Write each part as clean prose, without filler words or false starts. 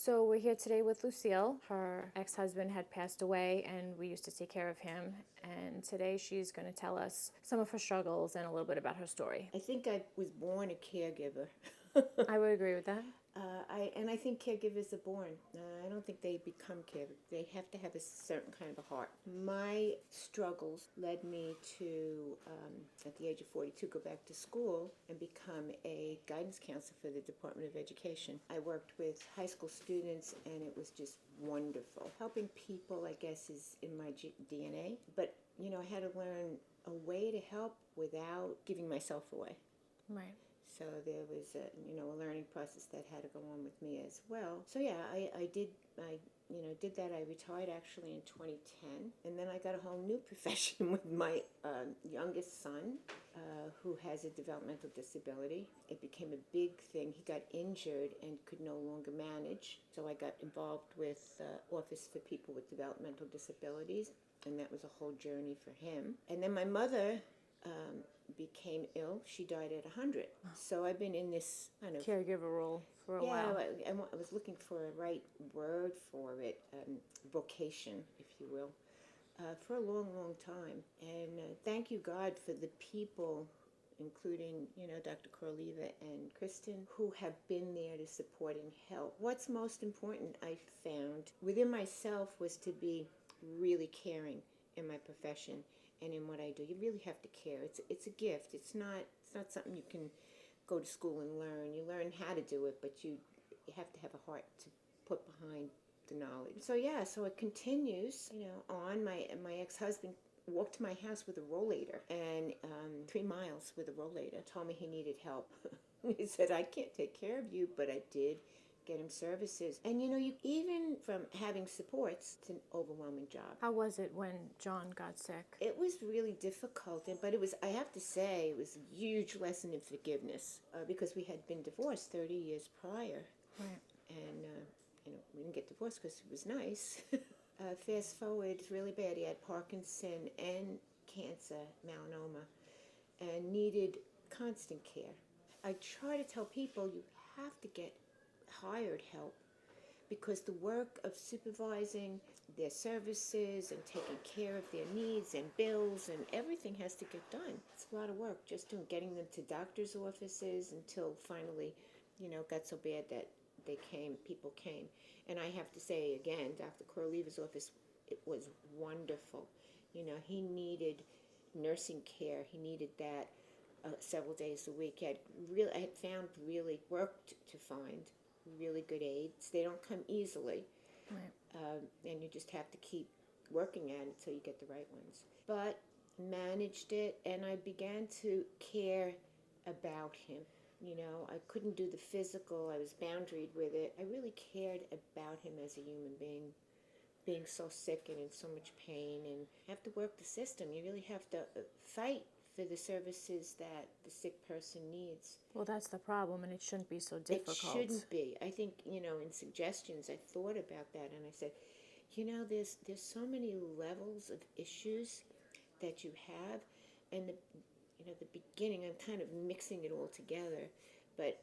So we're here today with Lucille. Her ex-husband had passed away and we used to take care of him. And today she's going to tell us some of her struggles and a little bit about her story. I think I was born a caregiver. I would agree with that. I think caregivers are born. I don't think they become caregivers. They have to have a certain kind of a heart. My struggles led me to, at the age of 42, go back to school and become a guidance counselor for the Department of Education. I worked with high school students and it was just wonderful. Helping people, I guess, is in my DNA. But, I had to learn a way to help without giving myself away. Right. So there was a learning process that had to go on with me as well. So yeah, I did that. I retired actually in 2010, and then I got a whole new profession with my youngest son, who has a developmental disability. It became a big thing. He got injured and could no longer manage, so I got involved with Office for People with Developmental Disabilities, and that was a whole journey for him. And then my mother became ill. She died at 100. So I've been in this kind of caregiver role for a while. I was looking for a right word for it, vocation, if you will, for a long, long time. And thank you, God, for the people, including, Dr. Corleva and Kristen, who have been there to support and help. What's most important, I found, within myself was to be really caring in my profession and in what I do. You really have to care. It's a gift. It's not something you can go to school and learn. You learn how to do it, but you have to have a heart to put behind the knowledge. So so it continues, on. My ex-husband walked to my house with a rollator, and 3 miles with a rollator, told me he needed help. He said, I can't take care of you, but I did get him services. And you even from having supports, it's an overwhelming job. How was it when John got sick? It was really difficult, but it was, I have to say, it was a huge lesson in forgiveness, because we had been divorced 30 years prior. Right. And we didn't get divorced because it was nice. Fast forward, it's really bad. He had Parkinson and cancer, melanoma, and needed constant care. I try to tell people you have to get hired help, because the work of supervising their services and taking care of their needs and bills and everything has to get done. It's a lot of work just getting them to doctor's offices until finally, got so bad that people came. And I have to say again, Dr. Corleva's office, it was wonderful. He needed nursing care. He needed that several days a week. I had found really worked to find really good aides. They don't come easily. Right. And you just have to keep working at it until you get the right ones. But managed it, and I began to care about him. I couldn't do the physical. I was boundaried with it. I really cared about him as a human being so sick and in so much pain, and have to work the system. You really have to fight for the services that the sick person needs. Well, that's the problem, and it shouldn't be so difficult. It shouldn't be. I think, in suggestions, I thought about that, and I said, there's so many levels of issues that you have, and the beginning, I'm kind of mixing it all together, but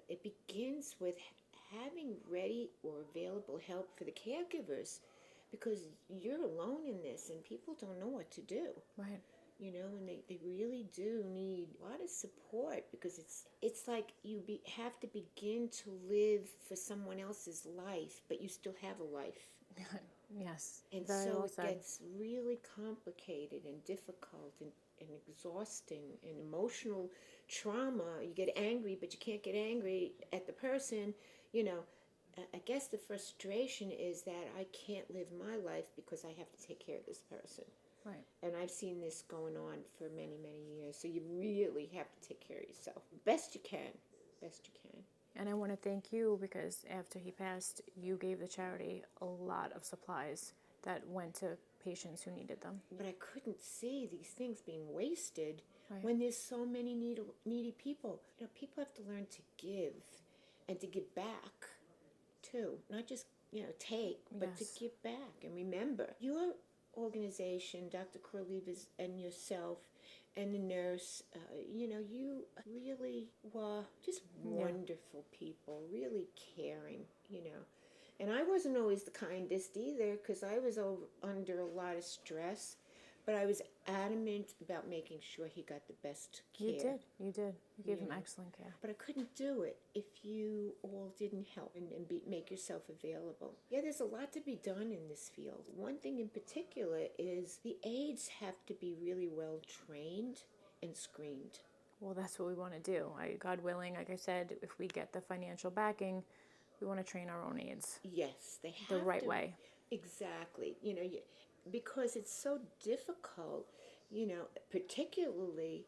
it begins with having ready or available help for the caregivers, because you're alone in this, and people don't know what to do. Right. And they really do need a lot of support, because it's like you have to begin to live for someone else's life, but you still have a life. Yes. And Very so well it said. gets really complicated and difficult and exhausting and emotional trauma. You get angry, but you can't get angry at the person. I guess the frustration is that I can't live my life because I have to take care of this person. Right. And I've seen this going on for many, many years. So you really have to take care of yourself. Best you can. Best you can. And I want to thank you, because after he passed, you gave the charity a lot of supplies that went to patients who needed them. But I couldn't see these things being wasted. Right. When there's so many needy people. People have to learn to give and to give back too. Not just, take, but Yes. to give back. And remember, your organization, Dr. Corleva's, and yourself, and the nurse, you really were just wonderful people, really caring, And I wasn't always the kindest either because I was under a lot of stress, but I was adamant about making sure he got the best care. You did. You gave him excellent care. But I couldn't do it if you all didn't help and make yourself available. Yeah, there's a lot to be done in this field. One thing in particular is the aides have to be really well trained and screened. Well, that's what we want to do. God willing, like I said, if we get the financial backing, we want to train our own aides. Yes, they have the right way. Exactly. Because it's so difficult, particularly,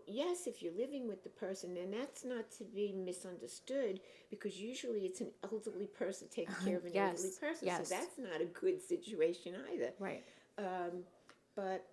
yes, if you're living with the person, and that's not to be misunderstood, because usually it's an elderly person taking care of an elderly person, so that's not a good situation either. Right. But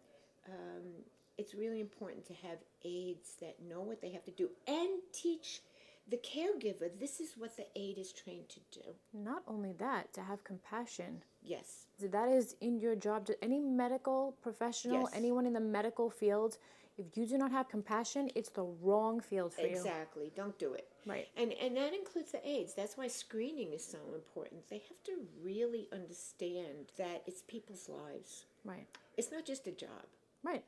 it's really important to have aides that know what they have to do and teach the caregiver, this is what the aide is trained to do. Not only that, to have compassion. Yes. That is in your job. Any medical professional, anyone in the medical field, if you do not have compassion, it's the wrong field for you. Exactly. Don't do it. Right. And that includes the aides. That's why screening is so important. They have to really understand that it's people's lives. Right. It's not just a job. Right.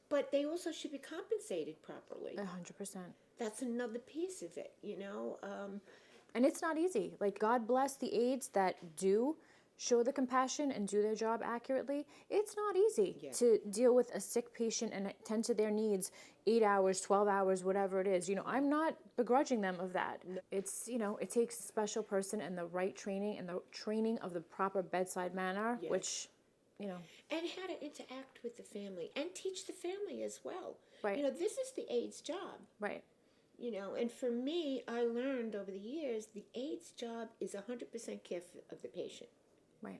But they also should be compensated properly. 100%. That's another piece of it, And it's not easy. Like, God bless the aides that do show the compassion and do their job accurately. It's not easy to deal with a sick patient and attend to their needs 8 hours, 12 hours, whatever it is. I'm not begrudging them of that. No. It's, it takes a special person and the right training and the training of the proper bedside manner, which, And how to interact with the family and teach the family as well. Right. This is the aide's job. Right. And for me, I learned over the years, the aide's job is 100% care of the patient. Right.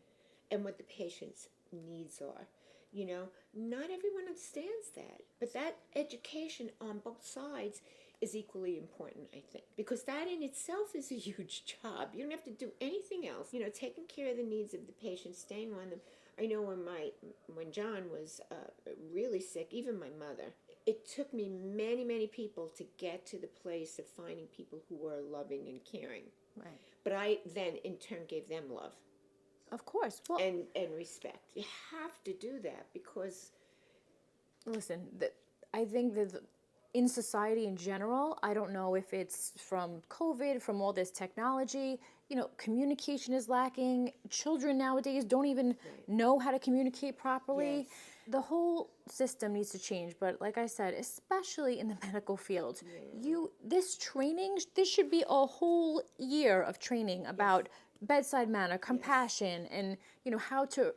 And what the patient's needs are. Not everyone understands that. But that education on both sides is equally important, I think. Because that in itself is a huge job. You don't have to do anything else. Taking care of the needs of the patient, staying on them. I know when John was really sick, even my mother, it took me many, many people to get to the place of finding people who were loving and caring. Right. But I then, in turn, gave them love. Of course. Well, and respect. You have to do that because... Listen, I think that in society in general, I don't know if it's from COVID, from all this technology, communication is lacking. Children nowadays don't even know how to communicate properly. Yes. The whole system needs to change, but like I said, especially in the medical field, this should be a whole year of training about bedside manner, compassion, and how to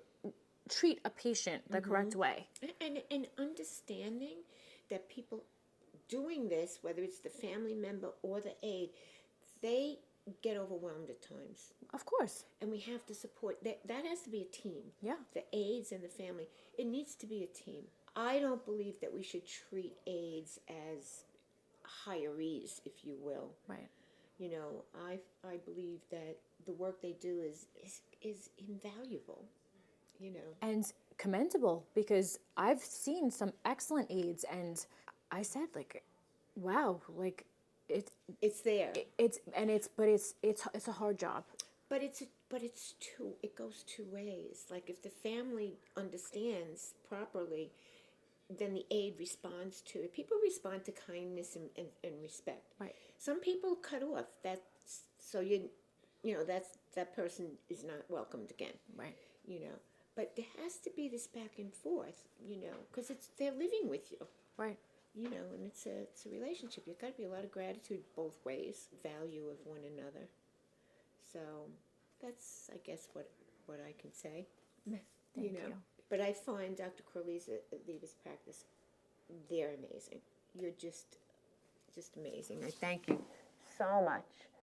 treat a patient the correct way. And understanding that people doing this, whether it's the family member or the aide, they get overwhelmed at times. Of course. And we have to support that. That has to be a team. Yeah. The aides and the family. It needs to be a team. I don't believe that we should treat aides as hirees, if you will. Right. I believe that the work they do is invaluable. And commendable, because I've seen some excellent aides, and I said, like, wow, like it's there. It's a hard job. But it goes two ways. Like, if the family understands properly, then the aide responds to it. People respond to kindness and respect. Right. Some people cut off. That person is not welcomed again. Right. But there has to be this back and forth, because they're living with you. Right. And it's a relationship. You've got to be a lot of gratitude both ways, value of one another. So that's, I guess, what I can say. Thank you. But I find Dr. Corley's Leavis practice, they're amazing. You're just amazing. I thank you so much.